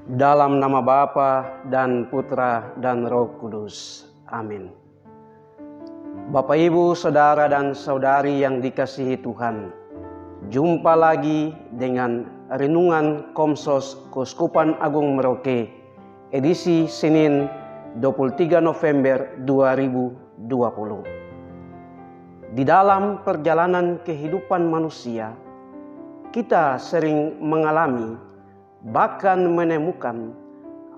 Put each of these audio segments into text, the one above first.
Dalam nama Bapa dan Putra dan Roh Kudus. Amin. Bapak, Ibu, Saudara dan Saudari yang dikasihi Tuhan, jumpa lagi dengan Renungan Komsos Keuskupan Agung Merauke, edisi Senin 23 November 2020. Di dalam perjalanan kehidupan manusia, kita sering mengalami bahkan menemukan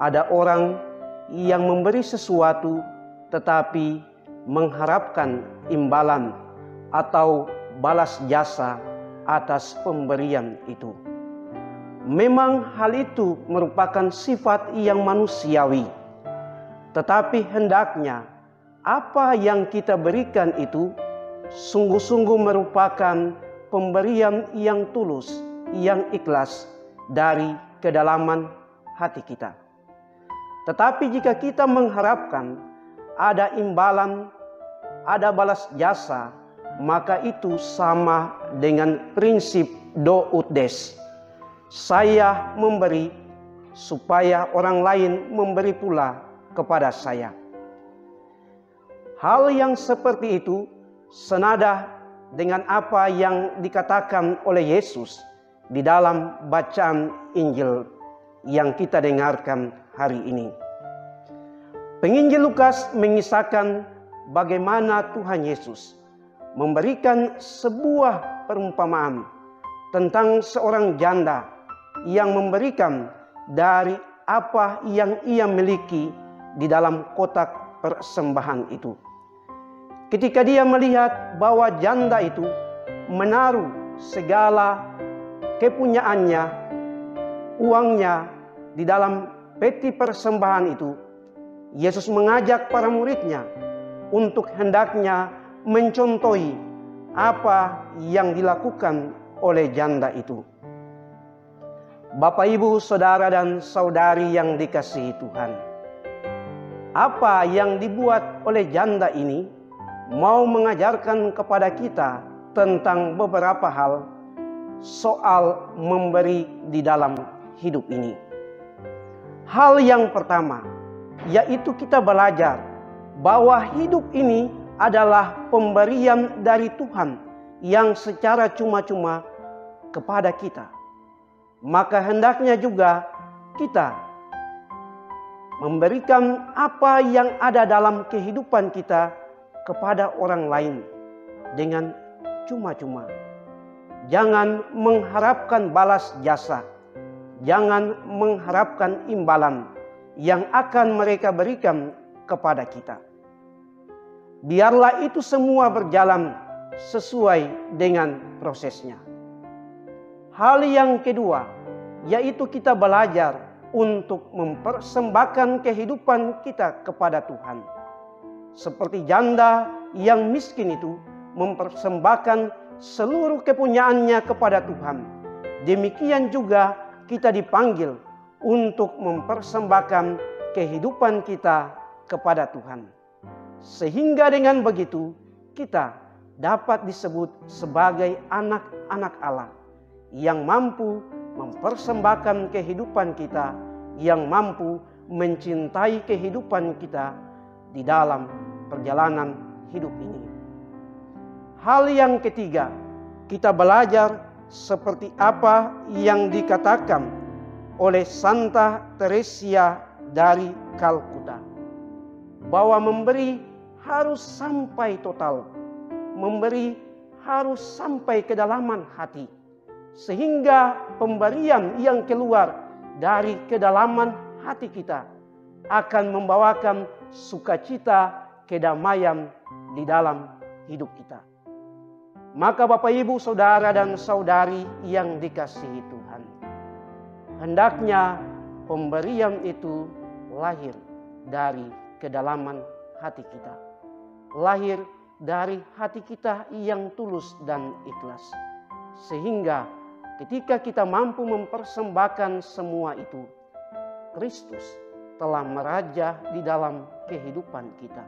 ada orang yang memberi sesuatu tetapi mengharapkan imbalan atau balas jasa atas pemberian itu. Memang hal itu merupakan sifat yang manusiawi, tetapi hendaknya apa yang kita berikan itu sungguh-sungguh merupakan pemberian yang tulus, yang ikhlas dari kedalaman hati kita. Tetapi jika kita mengharapkan ada imbalan, ada balas jasa, maka itu sama dengan prinsip do ut des. Saya memberi supaya orang lain memberi pula kepada saya. Hal yang seperti itu senada dengan apa yang dikatakan oleh Yesus di dalam bacaan Injil yang kita dengarkan hari ini. Penginjil Lukas mengisahkan bagaimana Tuhan Yesus memberikan sebuah perumpamaan tentang seorang janda yang memberikan dari apa yang ia miliki di dalam kotak persembahan itu. Ketika dia melihat bahwa janda itu menaruh segala kepunyaannya, uangnya di dalam peti persembahan itu, Yesus mengajak para muridnya untuk hendaknya mencontohi apa yang dilakukan oleh janda itu. Bapak, Ibu, Saudara dan Saudari yang dikasihi Tuhan, apa yang dibuat oleh janda ini mau mengajarkan kepada kita tentang beberapa hal soal memberi di dalam hidup ini. Hal yang pertama, yaitu kita belajar bahwa hidup ini adalah pemberian dari Tuhan yang secara cuma-cuma kepada kita. Maka hendaknya juga kita memberikan apa yang ada dalam kehidupan kita kepada orang lain dengan cuma-cuma. Jangan mengharapkan balas jasa, jangan mengharapkan imbalan yang akan mereka berikan kepada kita. Biarlah itu semua berjalan sesuai dengan prosesnya. Hal yang kedua, yaitu kita belajar untuk mempersembahkan kehidupan kita kepada Tuhan. Seperti janda yang miskin itu mempersembahkan seluruh kepunyaannya kepada Tuhan. Demikian juga kita dipanggil untuk mempersembahkan kehidupan kita kepada Tuhan. Sehingga dengan begitu kita dapat disebut sebagai anak-anak Allah yang mampu mempersembahkan kehidupan kita, yang mampu mencintai kehidupan kita di dalam perjalanan hidup ini. Hal yang ketiga, kita belajar seperti apa yang dikatakan oleh Santa Teresia dari Kalkuta, bahwa memberi harus sampai total, memberi harus sampai kedalaman hati, sehingga pemberian yang keluar dari kedalaman hati kita akan membawakan sukacita, kedamaian di dalam hidup kita. Maka Bapak, Ibu, Saudara dan Saudari yang dikasihi Tuhan, hendaknya pemberian itu lahir dari kedalaman hati kita, lahir dari hati kita yang tulus dan ikhlas, sehingga ketika kita mampu mempersembahkan semua itu, Kristus telah meraja di dalam kehidupan kita.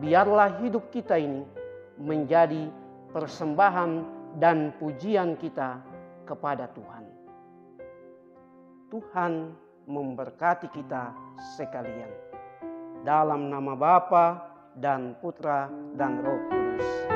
Biarlah hidup kita ini menjadi persembahan dan pujian kita kepada Tuhan. Tuhan memberkati kita sekalian. Dalam nama Bapa dan Putra dan Roh Kudus.